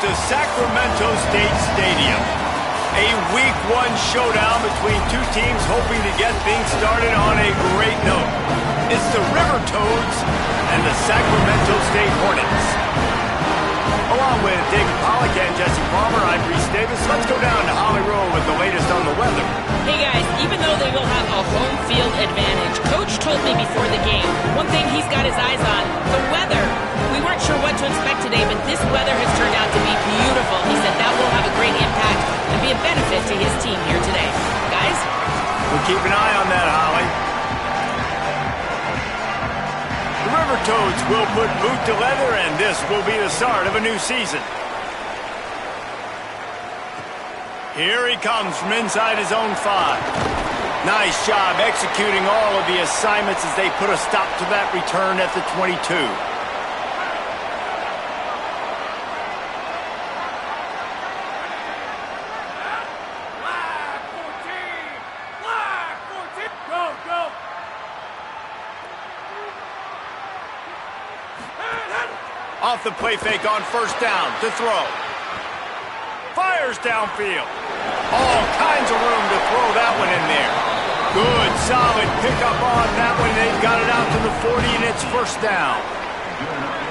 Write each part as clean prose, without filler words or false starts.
to Sacramento State Stadium. A Week 1 showdown between two teams hoping to get things started on a great note. It's the River Toads and the Sacramento State Hornets. Along with David Pollack and Jesse Palmer, I'm Reese Davis. Let's go down to Holly Rowe with the latest on the weather. Hey guys, even though they will have a home field advantage, Coach told me before the game, one thing he's got his eyes on, the weather. We weren't sure what to expect today, but this weather has turned out to be beautiful. He said that will have a great impact and be a benefit to his team here today. Guys? We'll keep an eye on that, Holly. The River Toads will put boot to leather, and this will be the start of a new season. Here he comes from inside his own 5. Nice job executing all of the assignments as they put a stop to that return at the 22. Off the play fake on first down to throw. Fires downfield. All kinds of room to throw that one in there. Good, solid pickup on that one. They've got it out to the 40, and it's first down.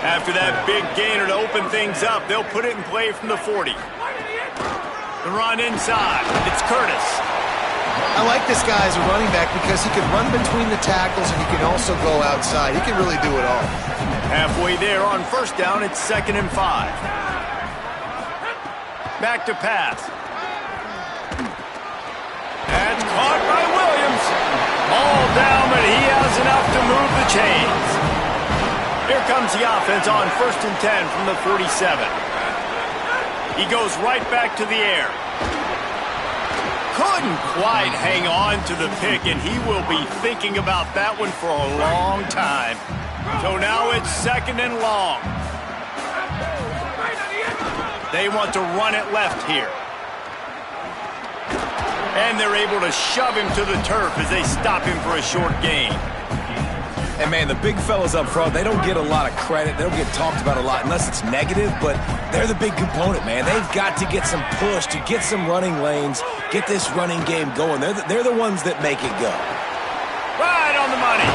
After that big gainer to open things up, they'll put it in play from the 40. The run inside. It's Curtis. I like this guy as a running back because he can run between the tackles and he can also go outside. He can really do it all. Halfway there on first down, it's 2nd and 5. Back to pass. That's caught by Williams. All down, but he has enough to move the chains. Here comes the offense on 1st and 10 from the 47. He goes right back to the air. Couldn't quite hang on to the pick, and he will be thinking about that one for a long time. So now it's 2nd and long. They want to run it left here. And they're able to shove him to the turf as they stop him for a short gain. And, man, the big fellas up front, they don't get a lot of credit. They don't get talked about a lot unless it's negative, but they're the big component, man. They've got to get some push, to get some running lanes, get this running game going. They're the ones that make it go. Right on the money.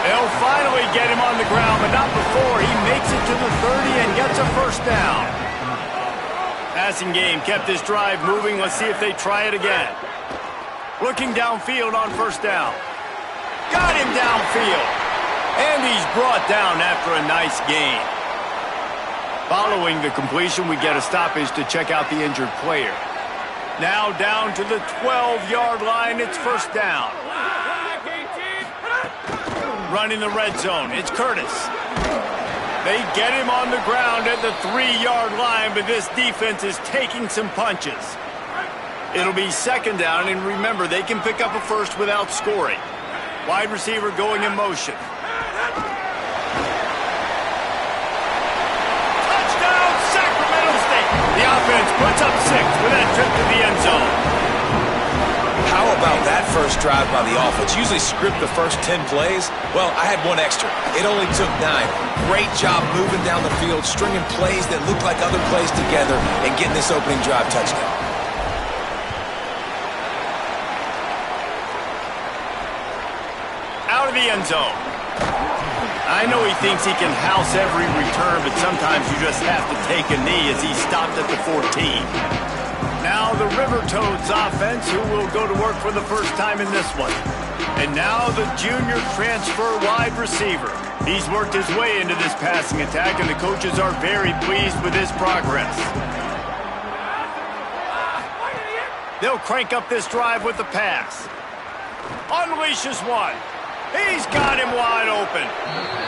They'll finally get him on the ground, but not before he makes it to the 30 and gets a first down. Passing game kept this drive moving. Let's see if they try it again. Looking downfield on first down. Got him downfield. And he's brought down after a nice gain. Following the completion, we get a stoppage to check out the injured player. Now down to the 12-yard line. It's first down. Running the red zone. It's Curtis. They get him on the ground at the 3-yard line, but this defense is taking some punches. It'll be 2nd down, and remember, they can pick up a first without scoring. Wide receiver going in motion. Touchdown, Sacramento State. The offense puts up 6 with that trip to the end zone. How about that first drive by the offense? Usually script the first 10 plays. Well, I had one extra. It only took 9. Great job moving down the field, stringing plays that look like other plays together, and getting this opening drive touchdown. Out of the end zone. I know he thinks he can house every return, but sometimes you just have to take a knee as he stopped at the 14. Now the River Toads offense, who will go to work for the first time in this one. And now the junior transfer wide receiver. He's worked his way into this passing attack, and the coaches are very pleased with his progress. They'll crank up this drive with the pass. Unleashes one. He's got him wide open.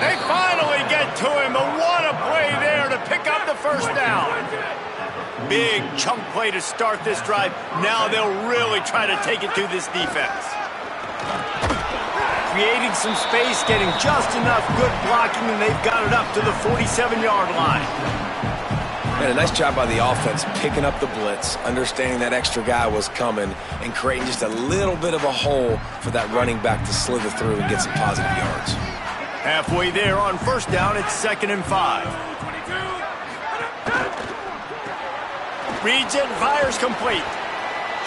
They finally get to him, but what a play there to pick up the first down. Big chunk play to start this drive. Now they'll really try to take it to this defense. Creating some space, getting just enough good blocking, and they've got it up to the 47-yard line. And a nice job by the offense picking up the blitz, understanding that extra guy was coming, and creating just a little bit of a hole for that running back to slither through and get some positive yards. Halfway there on first down, it's 2nd and 5. Reads it, fires complete.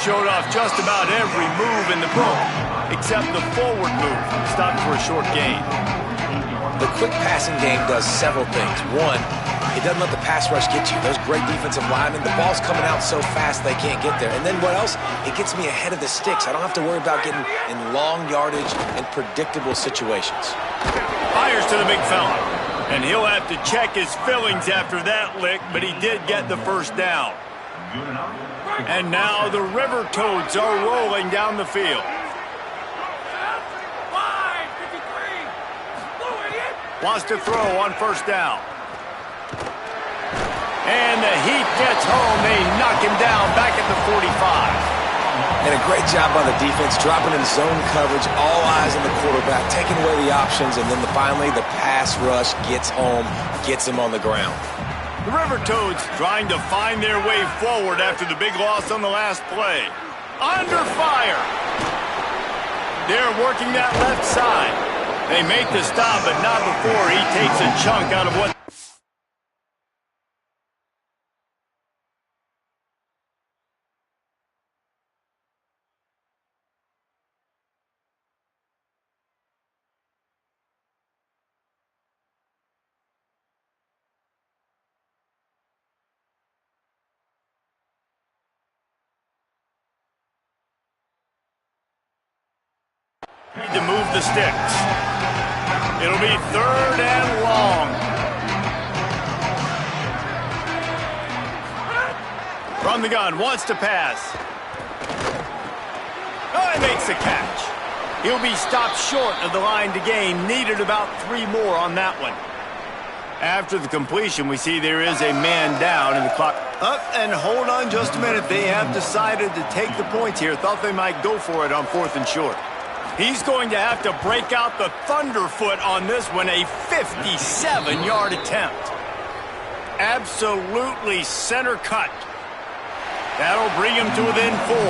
Showed off just about every move in the book, except the forward move. Stopped for a short gain. The quick passing game does several things. One, it doesn't let the pass rush get you. Those great defensive linemen, the ball's coming out so fast they can't get there. And then what else? It gets me ahead of the sticks. I don't have to worry about getting in long yardage and predictable situations. Fires to the big fella. And he'll have to check his fillings after that lick, but he did get the first down. And now the River Toads are rolling down the field. Wants to throw on first down. And the heat gets home. They knock him down back at the 45. And a great job by the defense, dropping in zone coverage, all eyes on the quarterback, taking away the options, and then finally the pass rush gets home, gets him on the ground. The River Toads trying to find their way forward after the big loss on the last play. Under fire. They're working that left side. They make the stop, but not before he takes a chunk out of what... to move the sticks. It'll be third and long. From the gun, wants to pass. Oh, he makes the catch. He'll be stopped short of the line to gain. Needed about 3 more on that one. After the completion, we see there is a man down in the clock. Up and hold on just a minute. They have decided to take the points here. Thought they might go for it on 4th and short. He's going to have to break out the thunderfoot on this one, a 57-yard attempt. Absolutely center cut. That'll bring him to within 4.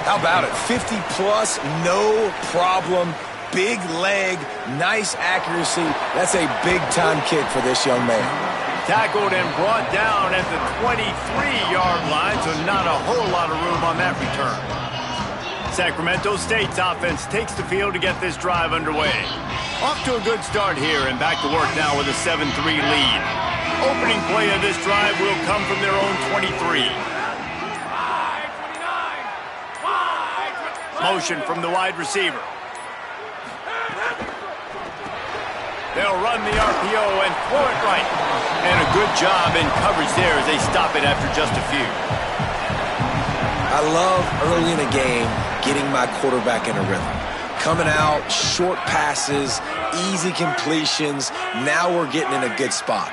How about it? 50-plus, no problem. Big leg, nice accuracy. That's a big-time kick for this young man. Tackled and brought down at the 23-yard line, so not a whole lot of room on that return. Sacramento State's offense takes the field to get this drive underway. Off to a good start here and back to work now with a 7-3 lead. Opening play of this drive will come from their own 23. Motion from the wide receiver. They'll run the RPO and throw it right. And a good job in coverage there as they stop it after just a few. I love early in a game getting my quarterback in a rhythm. Coming out, short passes, easy completions. Now we're getting in a good spot.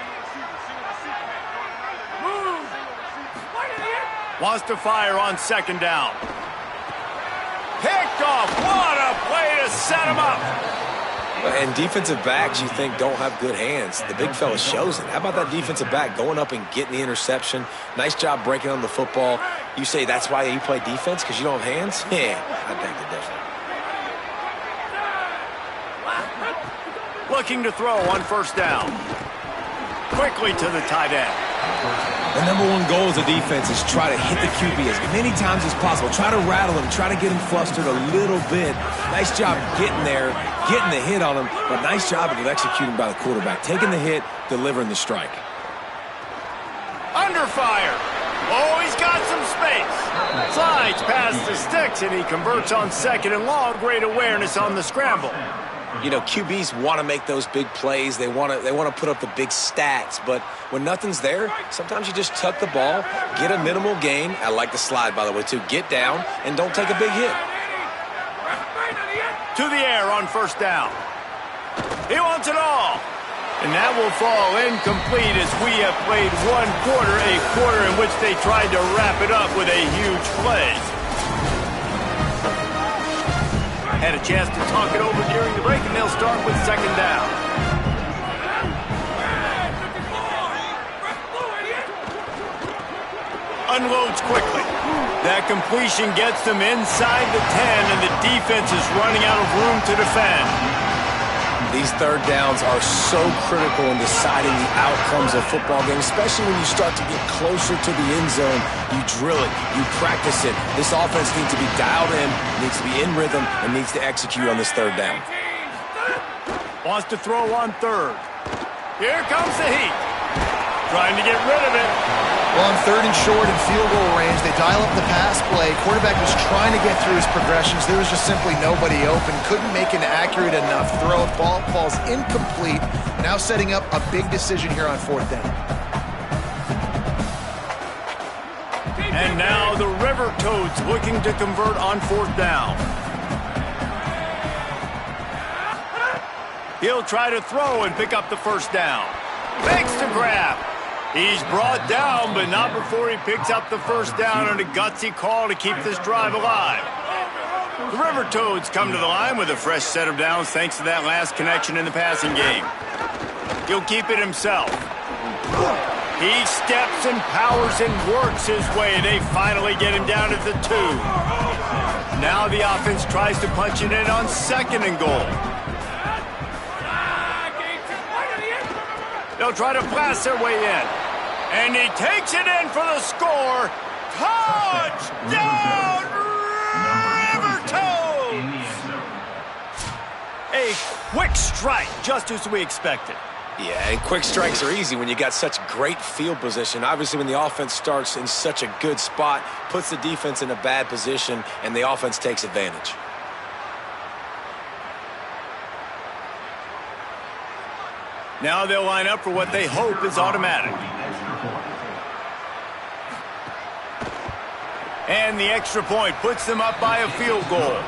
Wants to fire on 2nd down. Picked off. What a play to set him up. And defensive backs, you think, don't have good hands. The big fella shows it. How about that defensive back going up and getting the interception? Nice job breaking on the football. You say that's why you play defense, because you don't have hands? Yeah, I think they're different. Looking to throw on 1st down. Quickly to the tight end. The #1 goal as a defense is try to hit the QB as many times as possible. Try to rattle him. Try to get him flustered a little bit. Nice job getting there, getting the hit on him, but nice job of executing by the quarterback. Taking the hit, delivering the strike. Under fire. Oh, he's got some space. Slides past the sticks, and he converts on 2nd and long. Great awareness on the scramble. You know, QBs want to make those big plays. They want to put up the big stats. But when nothing's there, sometimes you just tuck the ball, get a minimal gain. I like the slide, by the way, too. Get down and don't take a big hit. To the air on 1st down. He wants it all. And that will fall incomplete as we have played 1 quarter, a quarter in which they tried to wrap it up with a huge play. Had a chance to talk it over during the break, and they'll start with 2nd down. Unloads quickly. That completion gets them inside the 10, and the defense is running out of room to defend. These third downs are so critical in deciding the outcomes of football games, especially when you start to get closer to the end zone. You drill it, you practice it. This offense needs to be dialed in, needs to be in rhythm, and needs to execute on this third down. Wants to throw on third. Here comes the heat. Trying to get rid of it. Well, on third and short and field goal range, they dial up the pass play. Quarterback was trying to get through his progressions. There was just simply nobody open. Couldn't make an accurate enough throw. Ball falls incomplete. Now setting up a big decision here on fourth down. And now the River Toads looking to convert on fourth down. He'll try to throw and pick up the first down. Fakes to grab. He's brought down, but not before he picks up the first down on a gutsy call to keep this drive alive. The River Toads come to the line with a fresh set of downs thanks to that last connection in the passing game. He'll keep it himself. He steps and powers and works his way. They finally get him down at the 2. Now the offense tries to punch it in on second and goal. They'll try to blast their way in. And he takes it in for the score. Touchdown, River Toads! A quick strike, just as we expected. Yeah, and quick strikes are easy when you got such great field position. Obviously, when the offense starts in such a good spot, puts the defense in a bad position, and the offense takes advantage. Now they'll line up for what they hope is automatic. And the extra point puts them up by a field goal.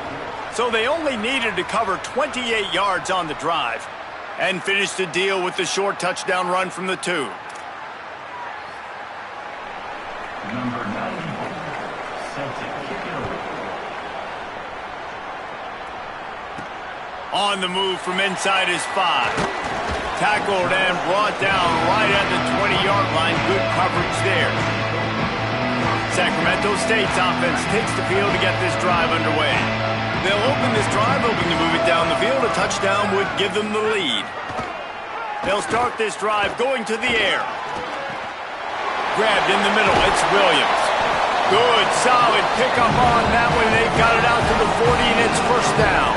So they only needed to cover 28 yards on the drive and finish the deal with the short touchdown run from the 2. Number 90, Celtic kicker. On the move from inside his 5. Tackled and brought down right at the 20-yard line. Good coverage there. Sacramento State's offense takes the field to get this drive underway. They'll open this drive, hoping to move it down the field. A touchdown would give them the lead. They'll start this drive going to the air. Grabbed in the middle. It's Williams. Good, solid pickup on that one. They've got it out to the 40, and it's first down.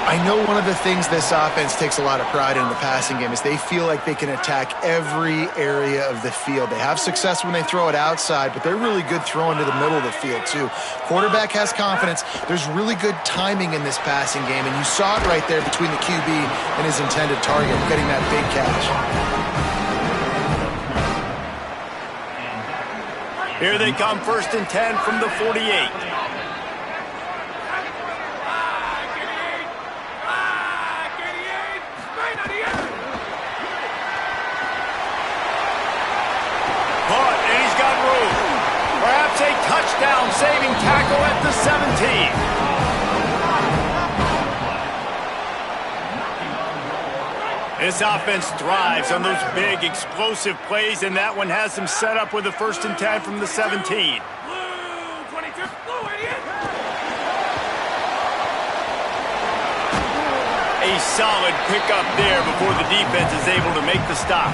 I know one of the things this offense takes a lot of pride in the passing game is they feel like they can attack every area of the field. They have success when they throw it outside, but they're really good throwing to the middle of the field too. Quarterback has confidence. There's really good timing in this passing game, and you saw it right there between the QB and his intended target, getting that big catch. Here they come, 1st and 10 from the 48. Perhaps a touchdown-saving tackle at the 17. This offense thrives on those big, explosive plays, and that one has them set up with a 1st and 10 from the 17. A solid pickup there before the defense is able to make the stop.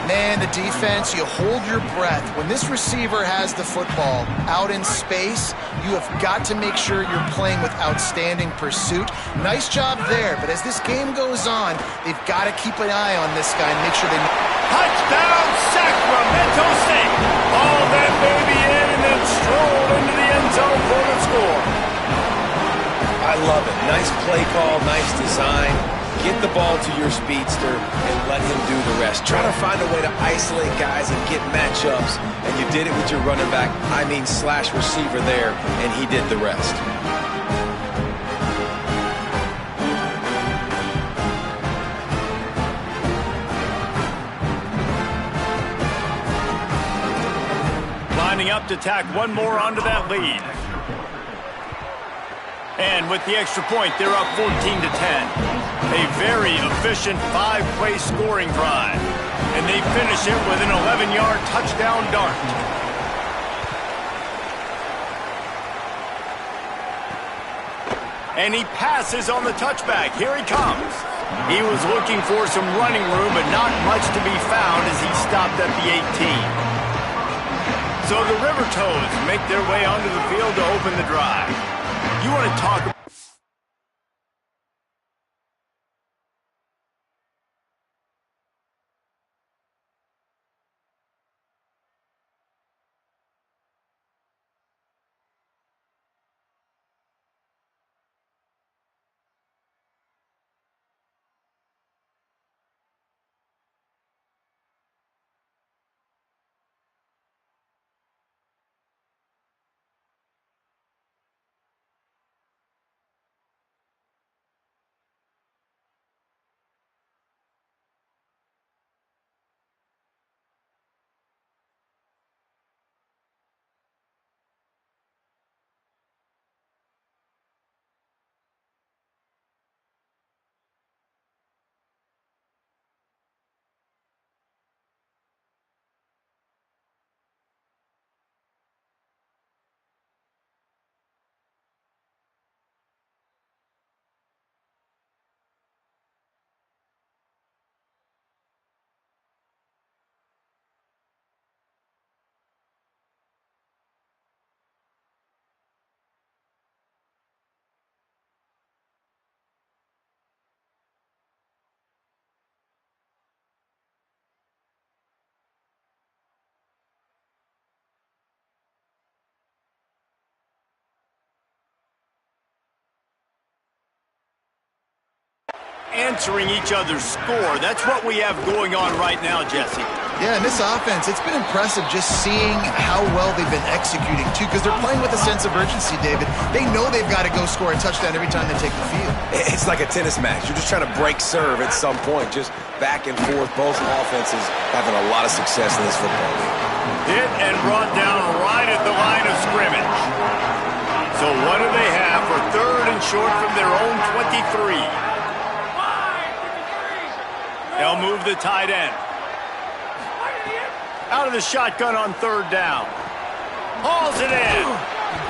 Man, the defense, you hold your breath. When this receiver has the football out in space, you have got to make sure you're playing with outstanding pursuit. Nice job there, but as this game goes on, they've got to keep an eye on this guy and make sure they... Touchdown, Sacramento State! All that baby in and then strolled into the end zone for the score. I love it. Nice play call, nice design. Get the ball to your speedster and let him do the rest. Try to find a way to isolate guys and get matchups, and you did it with your running back, slash receiver there, and he did the rest. Lining up to tack one more onto that lead. And with the extra point, they're up 14-10. A very efficient 5-play scoring drive. And they finish it with an 11-yard touchdown dart. And he passes on the touchback. Here he comes. He was looking for some running room, but not much to be found as he stopped at the 18. So the River Toads make their way onto the field to open the drive. You want to talk about answering each other's score? That's what we have going on right now, Jesse. Yeah, in this offense, it's been impressive just seeing how well they've been executing, too, because they're playing with a sense of urgency, David. They know they've got to go score a touchdown every time they take the field. It's like a tennis match. You're just trying to break serve at some point, just back and forth. Both offenses having a lot of success in this football league. Hit and brought down right at the line of scrimmage. So what do they have for third and short from their own 23? They'll move the tight end. Out of the shotgun on third down. Hauls it in.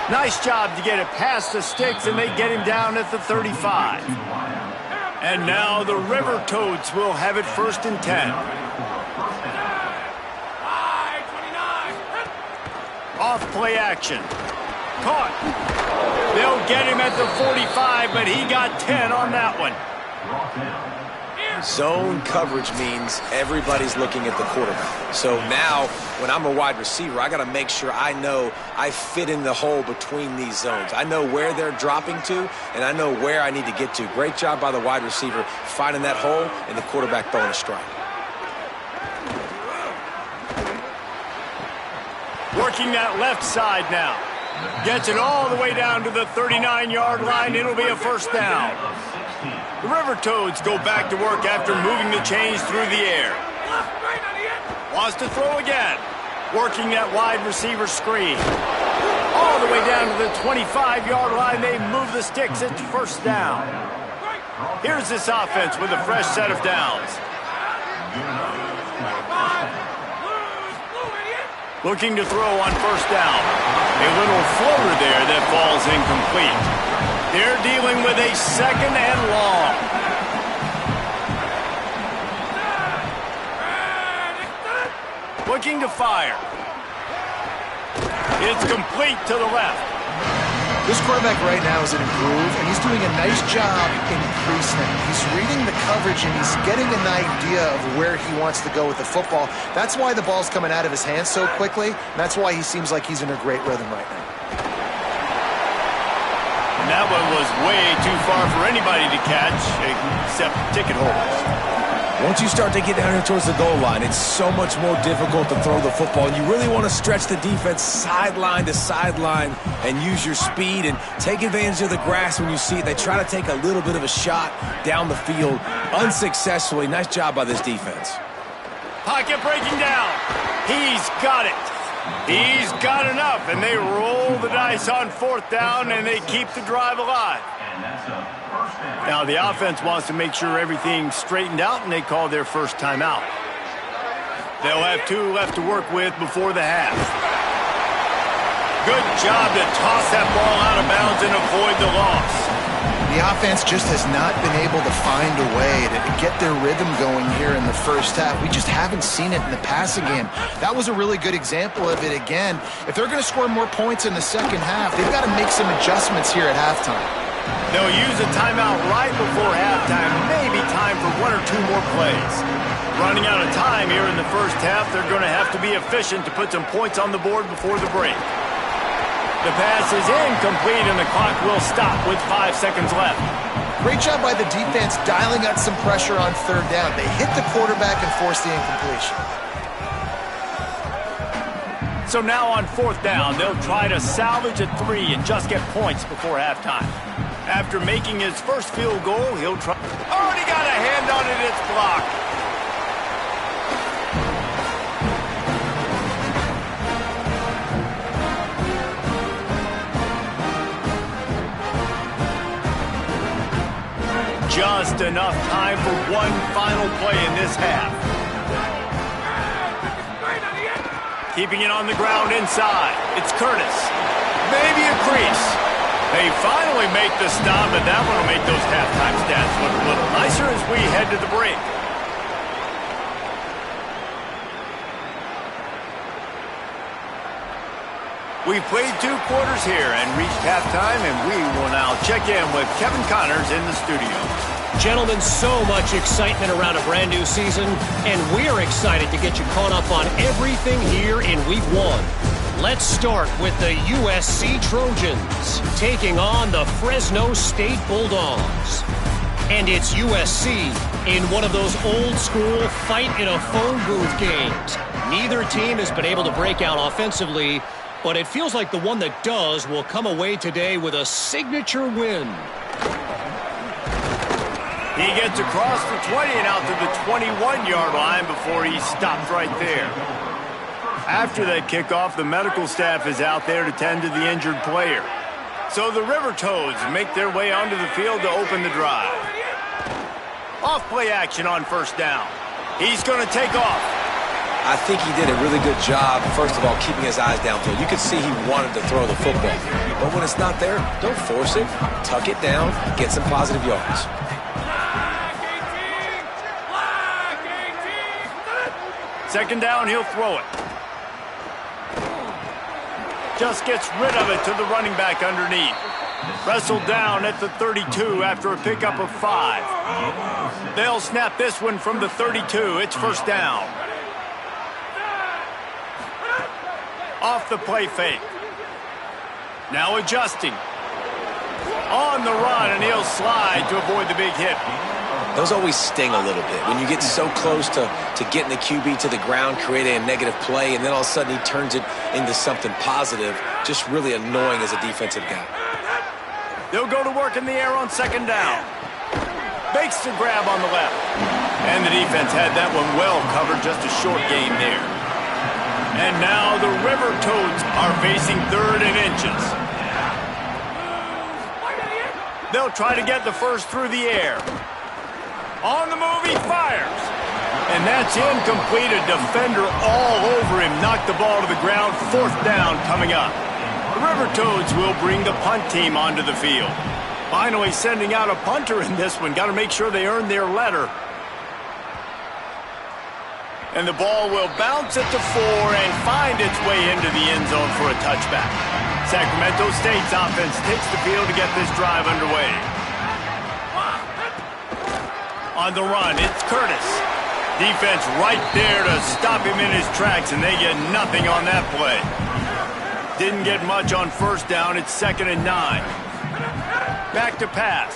Nice job to get it past the sticks, and they get him down at the 35. And now the River Toads will have it 1st and 10. Off play action. Caught. They'll get him at the 45, but he got 10 on that one. Zone coverage means everybody's looking at the quarterback. So now, when I'm a wide receiver, I got to make sure I know I fit in the hole between these zones. I know where they're dropping to, and I know where I need to get to. Great job by the wide receiver finding that hole and the quarterback throwing a strike. Working that left side now. Gets it all the way down to the 39-yard line. It'll be a 1st down. The River Toads go back to work after moving the chains through the air. Wants to throw again. Working that wide receiver screen. All the way down to the 25-yard line. They move the sticks. It's 1st down. Here's this offense with a fresh set of downs. Looking to throw on 1st down. A little floater there that falls incomplete. They're dealing with a 2nd and long. Looking to fire. It's complete to the left. This quarterback right now is in a groove, and he's doing a nice job in pre-snap. He's reading the coverage, and he's getting an idea of where he wants to go with the football. That's why the ball's coming out of his hands so quickly, and that's why he seems like he's in a great rhythm right now. And that one was way too far for anybody to catch, except ticket holders. Once you start to get down here towards the goal line, it's so much more difficult to throw the football. And you really want to stretch the defense sideline to sideline and use your speed and take advantage of the grass when you see it. They try to take a little bit of a shot down the field unsuccessfully. Nice job by this defense. Pocket breaking down. He's got it. He's got enough, and they roll the dice on 4th down, and they keep the drive alive. Now the offense wants to make sure everything's straightened out, and they call their 1st timeout. They'll have 2 left to work with before the half. Good job to toss that ball out of bounds and avoid the loss. The offense just has not been able to find a way to get their rhythm going here in the first half. We just haven't seen it in the passing game. That was a really good example of it again. If they're going to score more points in the second half, they've got to make some adjustments here at halftime. They'll use a timeout right before halftime. Maybe time for one or two more plays. Running out of time here in the first half, they're going to have to be efficient to put some points on the board before the break. The pass is incomplete, and the clock will stop with 5 seconds left. Great job by the defense dialing out some pressure on third down. They hit the quarterback and forced the incompletion. So now on fourth down, they'll try to salvage a 3 and just get points before halftime. After making his first field goal, he'll try. Already got a hand on it, it's blocked. Just enough time for one final play in this half. Keeping it on the ground inside. It's Curtis. Maybe a crease. They finally make the stop, and that one will make those halftime stats look a little nicer as we head to the break. We've played 2 quarters here and reached halftime, and we will now check in with Kevin Connors in the studio. Gentlemen, so much excitement around a brand new season, and we're excited to get you caught up on everything here in Week 1. Let's start with the USC Trojans taking on the Fresno State Bulldogs. And it's USC in one of those old-school fight-in-a-phone booth games. Neither team has been able to break out offensively, but it feels like the one that does will come away today with a signature win. He gets across the 20 and out to the 21-yard line before he stops right there. After that kickoff, the medical staff is out there to tend to the injured player. So the River Toads make their way onto the field to open the drive. Off-play action on first down. He's going to take off. I think he did a really good job, first of all, keeping his eyes downfield. You could see he wanted to throw the football. But when it's not there, don't force it. Tuck it down, get some positive yards. Second down, he'll throw it. Just gets rid of it to the running back underneath. Wrestled down at the 32 after a pickup of 5. They'll snap this one from the 32. It's first down. Off the play fake. Now adjusting. On the run, and he'll slide to avoid the big hit. Those always sting a little bit. When you get so close to getting the QB to the ground, creating a negative play, and then all of a sudden he turns it into something positive, just really annoying as a defensive guy. They'll go to work in the air on second down. Bakes the grab on the left. And the defense had that one well covered, just a short gain there. And now the River Toads are facing 3rd and inches. They'll try to get the first through the air. On the move, he fires. And that's incomplete. A defender all over him. Knocked the ball to the ground. 4th down coming up. The River Toads will bring the punt team onto the field. Finally sending out a punter in this one. Got to make sure they earn their letter. And the ball will bounce at the 4 and find its way into the end zone for a touchback. Sacramento State's offense takes the field to get this drive underway. On the run, it's Curtis. Defense right there to stop him in his tracks, and they get nothing on that play. Didn't get much on first down. It's 2nd and 9. Back to pass.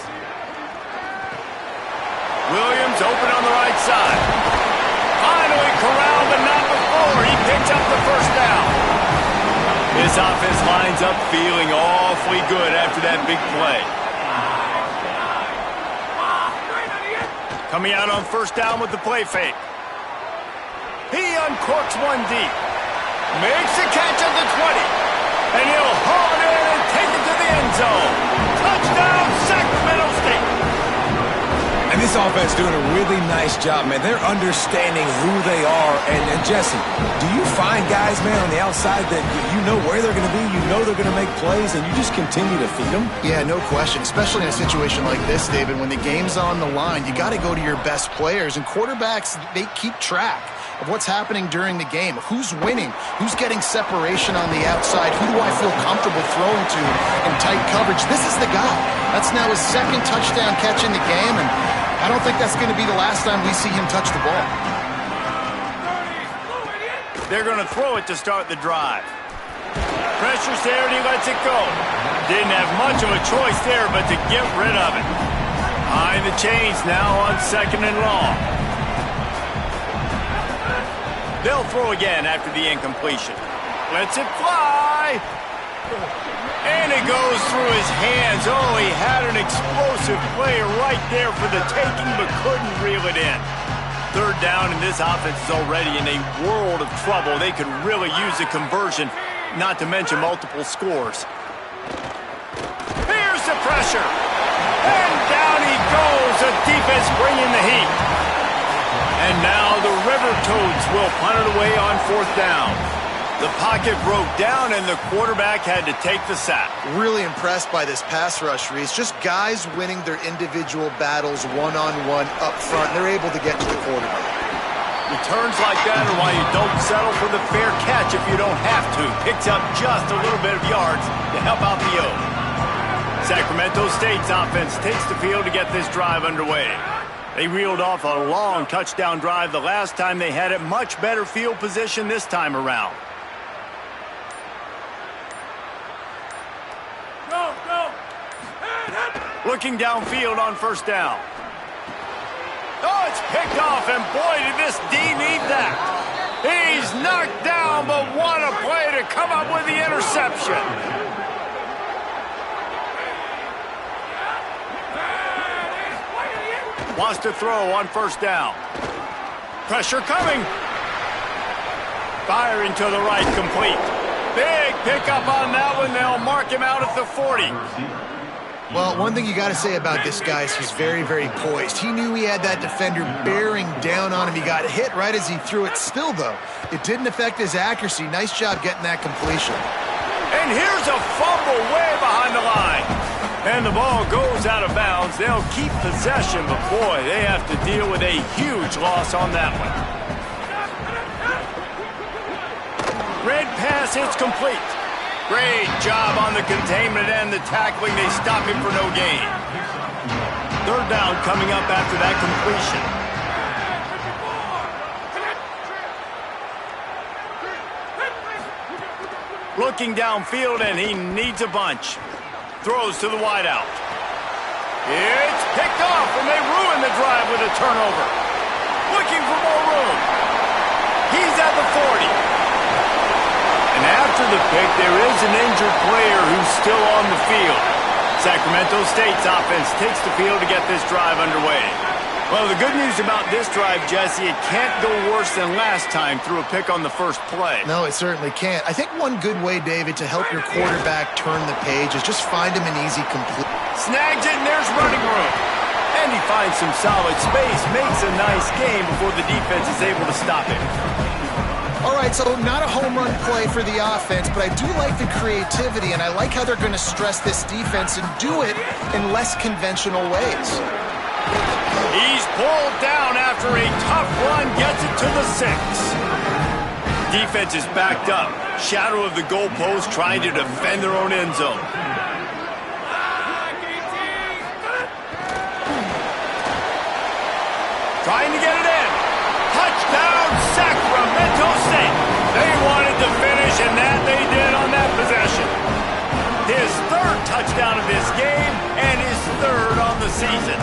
Williams open on the right side. Finally corralled, but not before. He picks up the first down. This offense lines up feeling awfully good after that big play. Coming out on first down with the play fake. He uncorks one deep. Makes a catch at the 20. And he'll haul it in and take it to the end zone. Touchdown, Sacramento State. And this This offense doing a really nice job, man. They're understanding who they are. And Jesse, do you find guys, man, on the outside that you know where they're going to be, you know they're going to make plays, and you just continue to feed them? Yeah, no question, especially in a situation like this, David. When the game's on the line, you got to go to your best players, and quarterbacks, they keep track of what's happening during the game, who's winning, who's getting separation on the outside, who do I feel comfortable throwing to in tight coverage. This is the guy. That's now his second touchdown catch in the game, and I don't think that's going to be the last time we see him touch the ball. They're going to throw it to start the drive. Pressure's there, and he lets it go. Didn't have much of a choice there, but to get rid of it. Behind the chains now on 2nd and long. They'll throw again after the incompletion. Lets it fly. And it goes through his hands. Oh, he had an explosive play right there for the taking, but couldn't reel it in. 3rd down, and this offense is already in a world of trouble. They could really use a conversion, not to mention multiple scores. Here's the pressure. And down he goes. The defense bringing the heat. And now the River Toads will punt it away on 4th down. The pocket broke down, and the quarterback had to take the sack. Really impressed by this pass rush, Reese. Just guys winning their individual battles one-on-one up front. They're able to get to the quarterback. Returns like that are why you don't settle for the fair catch if you don't have to. Picks up just a little bit of yards to help out the O's. Sacramento State's offense takes the field to get this drive underway. They reeled off a long touchdown drive the last time they had it. Much better field position this time around. Looking downfield on 1st down. Oh, it's picked off, and boy, did this D need that. He's knocked down, but what a play to come up with the interception. Wants to throw on 1st down. Pressure coming. Firing to the right, complete. Big pickup on that one. They'll mark him out at the 40. Well, one thing you got to say about this guy is he's very, very poised. He knew he had that defender bearing down on him. He got hit right as he threw it. Still, though, it didn't affect his accuracy. Nice job getting that completion. And here's a fumble way behind the line. And the ball goes out of bounds. They'll keep possession, but boy, they have to deal with a huge loss on that one. Red pass, it's complete. Great job on the containment and the tackling. They stop him for no gain. 3rd down coming up after that completion. Looking downfield, and he needs a bunch. Throws to the wideout. It's picked off, and they ruin the drive with a turnover. Looking for more room. He's at the 40. And after the pick, there is an injured player who's still on the field. Sacramento State's offense takes the field to get this drive underway. Well, the good news about this drive, Jesse, it can't go worse than last time through a pick on the first play. No, it certainly can't. I think one good way, David, to help your quarterback turn the page is just find him an easy complete. Snags it, and there's running room. And he finds some solid space, makes a nice game before the defense is able to stop him. All right, so not a home run play for the offense, but I do like the creativity, and I like how they're going to stress this defense and do it in less conventional ways. He's pulled down after a tough run, gets it to the 6. Defense is backed up. Shadow of the goalpost trying to defend their own end zone. Trying to get it in. Touchdown, Sacramento State. They wanted to finish, and that they did on that possession. His 3rd touchdown of this game, and his 3rd on the season.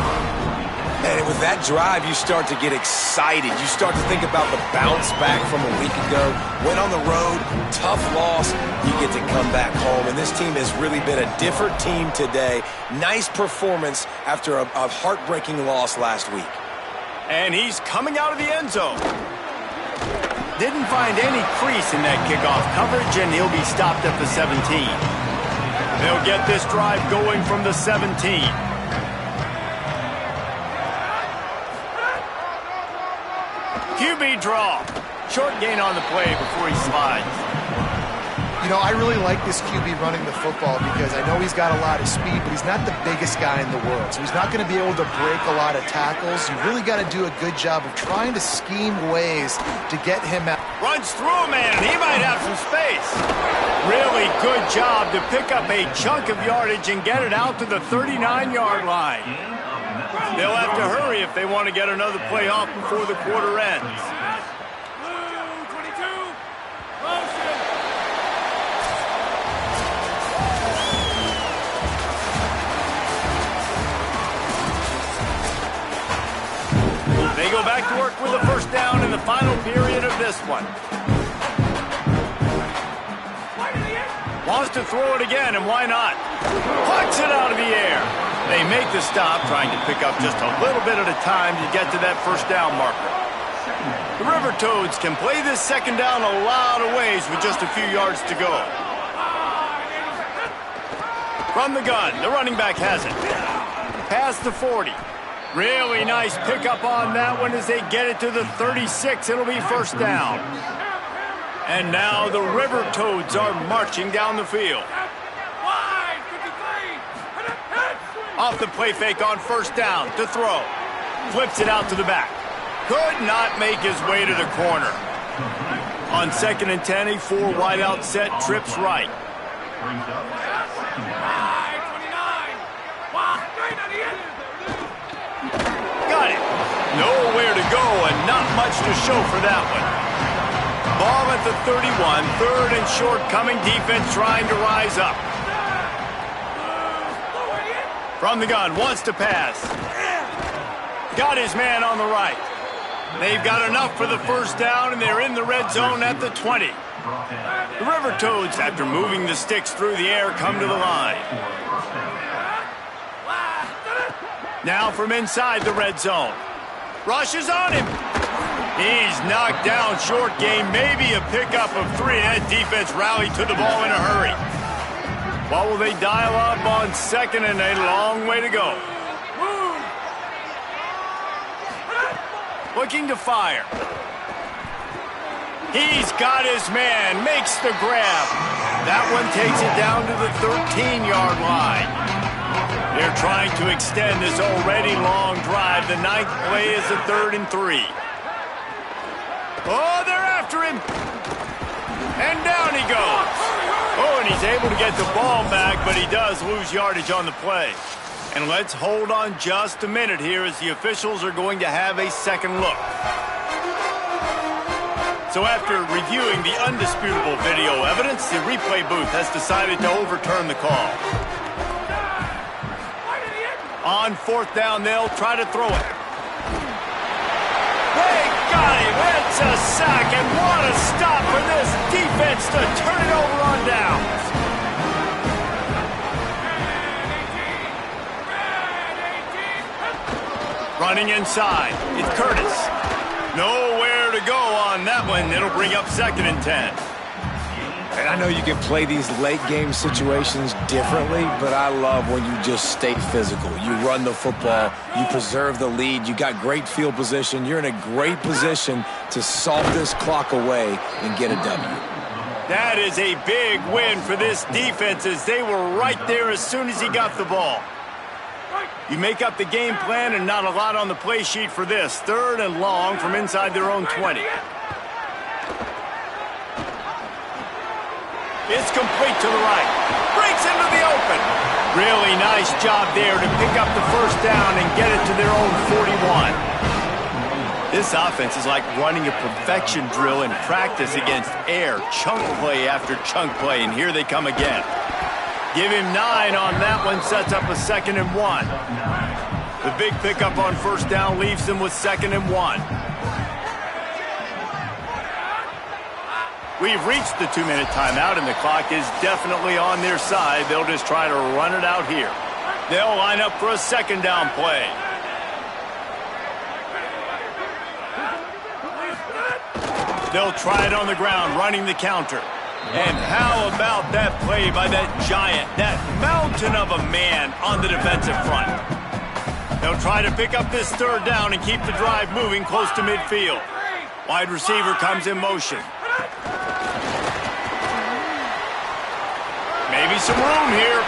And with that drive, you start to get excited. You start to think about the bounce back from a week ago. Went on the road, tough loss. You get to come back home. And this team has really been a different team today. Nice performance after a heartbreaking loss last week. And he's coming out of the end zone. Didn't find any crease in that kickoff coverage, and he'll be stopped at the 17. They'll get this drive going from the 17. QB draw. Short gain on the play before he slides. You know, I really like this QB running the football because I know he's got a lot of speed, but he's not the biggest guy in the world. So he's not going to be able to break a lot of tackles. You really got to do a good job of trying to scheme ways to get him out. Runs through a man. He might have some space. Really good job to pick up a chunk of yardage and get it out to the 39-yard line. They'll have to hurry if they want to get another play off before the quarter ends. They go back to work with a first down in the final period of this one. Wants to throw it again, and why not? Pucks it out of the air. They make the stop, trying to pick up just a little bit at a time to get to that first down marker. The River Toads can play this second down a lot of ways with just a few yards to go. From the gun, the running back has it. Past the 40. Really nice pickup on that one as they get it to the 36. It'll be first down. And now the River Toads are marching down the field. Off the play fake on first down to throw. Flips it out to the back. Could not make his way to the corner. On 2nd and 10, a 4 wide out set, trips right. Got it. Nowhere to go and not much to show for that one. Ball at the 31, 3rd and short, coming defense trying to rise up. From the gun, wants to pass. Got his man on the right. They've got enough for the first down, and they're in the red zone at the 20. The River Toads, after moving the sticks through the air, come to the line. Now from inside the red zone. Rushes on him. He's knocked down, short game, maybe a pickup of 3. That defense rallied to the ball in a hurry. What will they dial up on 2nd and a long way to go? Looking to fire. He's got his man, makes the grab. That one takes it down to the 13-yard line. They're trying to extend this already long drive. The 9th play is the 3rd and 3. Oh, they're after him. And down he goes. Oh, and he's able to get the ball back, but he does lose yardage on the play. And let's hold on just a minute here as the officials are going to have a second look. So after reviewing the undisputable video evidence, the replay booth has decided to overturn the call. On 4th down, they'll try to throw it. They got him. It's a sack, and what a stop for this defense to turn it over on downs. Running inside, it's Curtis. Nowhere to go on that one. It'll bring up 2nd and 10. And I know you can play these late game situations differently, but I love when you just stay physical. You run the football, you preserve the lead, you got great field position, you're in a great position to salt this clock away and get a W. That is a big win for this defense as they were right there as soon as he got the ball. You make up the game plan and not a lot on the play sheet for this. 3rd and long from inside their own 20. It's complete to the right. Breaks into the open. Really nice job there to pick up the first down and get it to their own 41. This offense is like running a perfection drill in practice against air. Chunk play after chunk play, and here they come again. Give him 9 on that one, sets up a 2nd and 1. The big pickup on first down leaves them with 2nd and 1. We've reached the 2-minute timeout, and the clock is definitely on their side. They'll just try to run it out here. They'll line up for a 2nd down play. They'll try it on the ground, running the counter. And how about that play by that giant, that mountain of a man on the defensive front? They'll try to pick up this 3rd down and keep the drive moving close to midfield. Wide receiver comes in motion. Maybe some room here.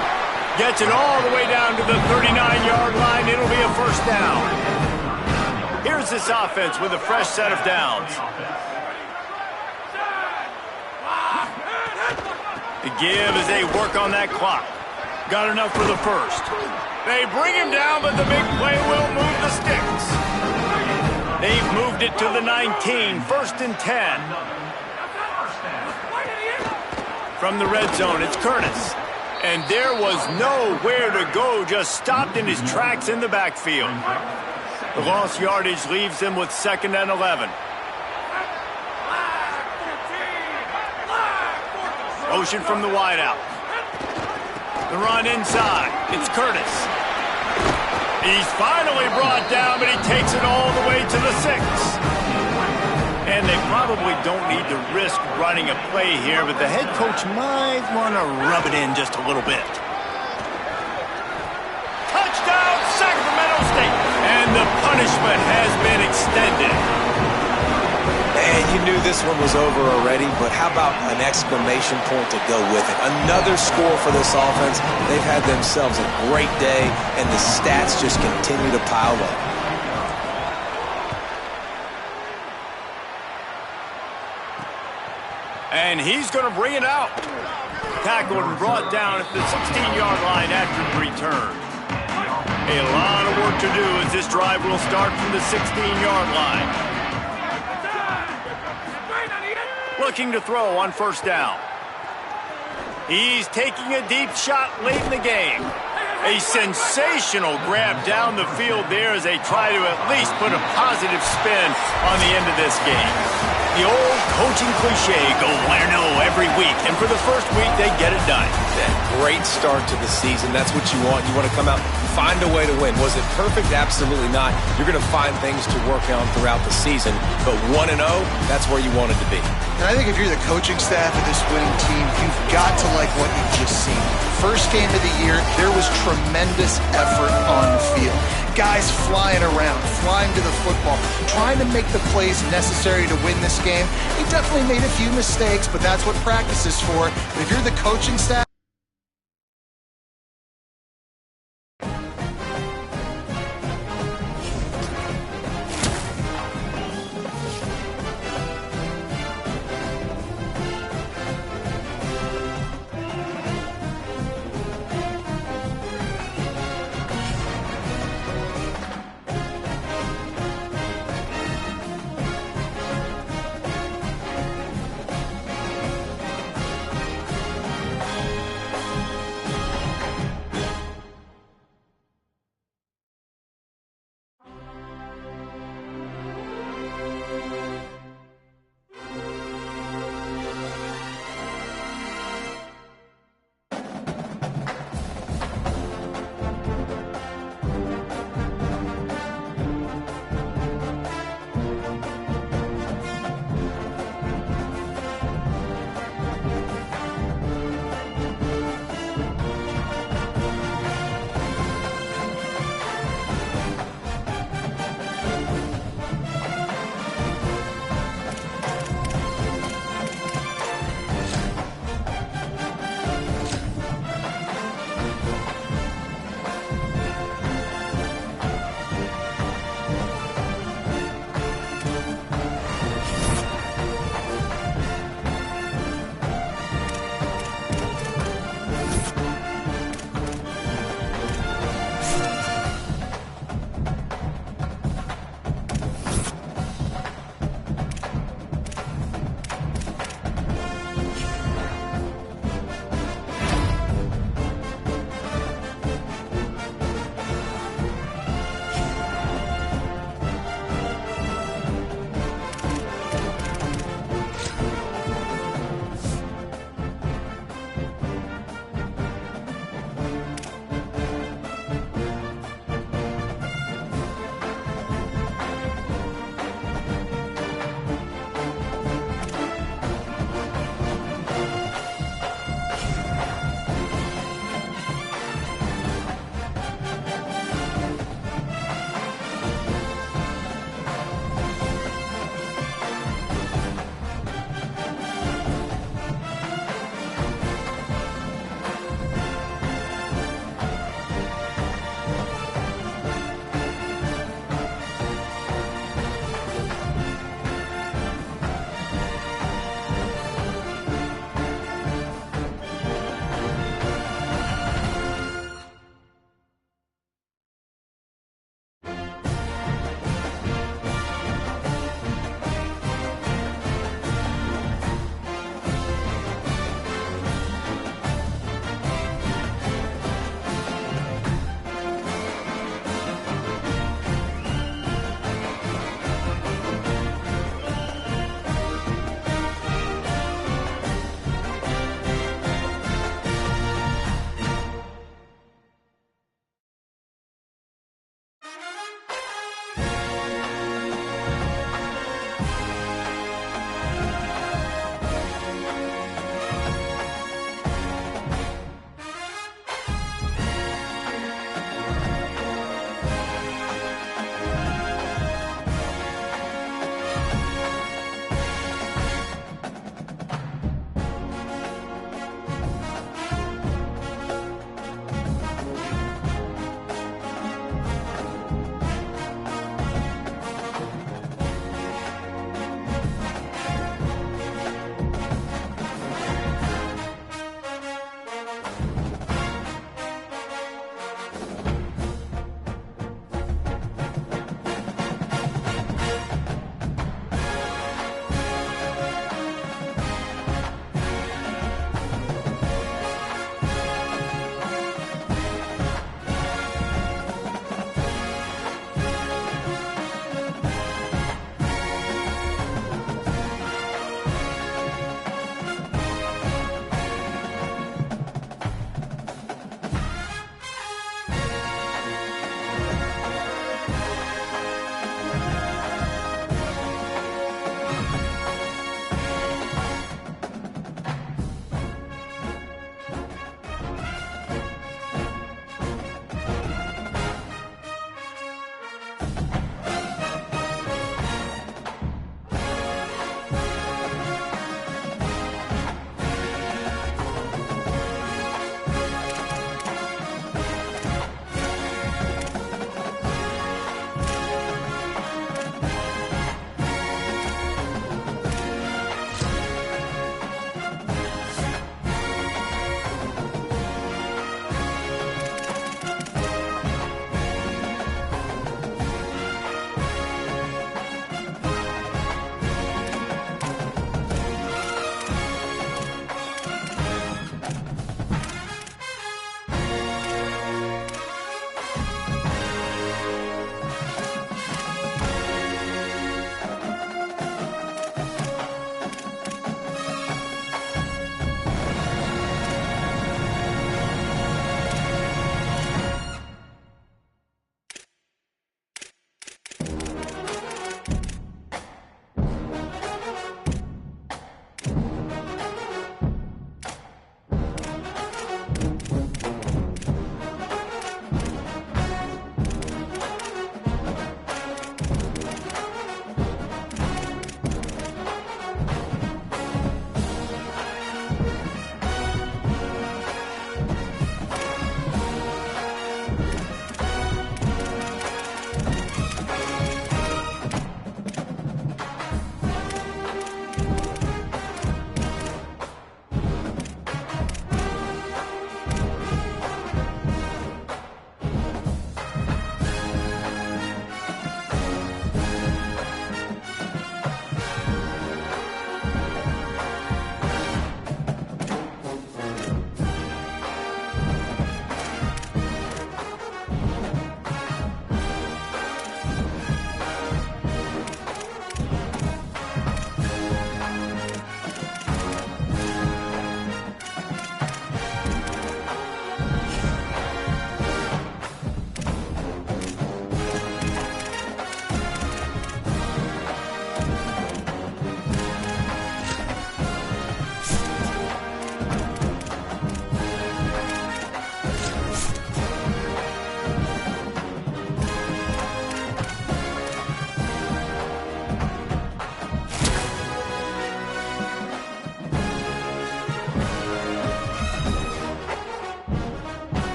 Gets it all the way down to the 39-yard line. It'll be a first down. Here's this offense with a fresh set of downs. The give as they work on that clock. Got enough for the first. They bring him down, but the big play will move the sticks. They've moved it to the 19, first and 10. From the red zone, it's Curtis. And there was nowhere to go, just stopped in his tracks in the backfield. The lost yardage leaves him with 2nd and 11. Motion from the wideout. The run inside. It's Curtis. He's finally brought down, but he takes it all the way to the 6. And they probably don't need to risk running a play here, but the head coach might want to rub it in just a little bit. Touchdown, Sacramento State! And the punishment has been extended. And you knew this one was over already, but how about an exclamation point to go with it? Another score for this offense. They've had themselves a great day, and the stats just continue to pile up. And he's going to bring it out. Tackled and brought down at the 16-yard line after the return. A lot of work to do as this drive will start from the 16-yard line. Looking to throw on first down. He's taking a deep shot late in the game. A sensational grab down the field there as they try to at least put a positive spin on the end of this game. The old coaching cliche, go win or no every week. And for the first week, they get it done. Yeah, great start to the season. That's what you want. You want to come out, find a way to win. Was it perfect? Absolutely not. You're going to find things to work on throughout the season. But 1-0, that's where you wanted to be. And I think if you're the coaching staff of this winning team, you've got to like what you've just seen. First game of the year, there was tremendous effort on the field. Guys flying around, flying to the football, trying to make the plays necessary to win this game. He definitely made a few mistakes, but that's what practice is for. But if you're the coaching staff,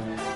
Ball.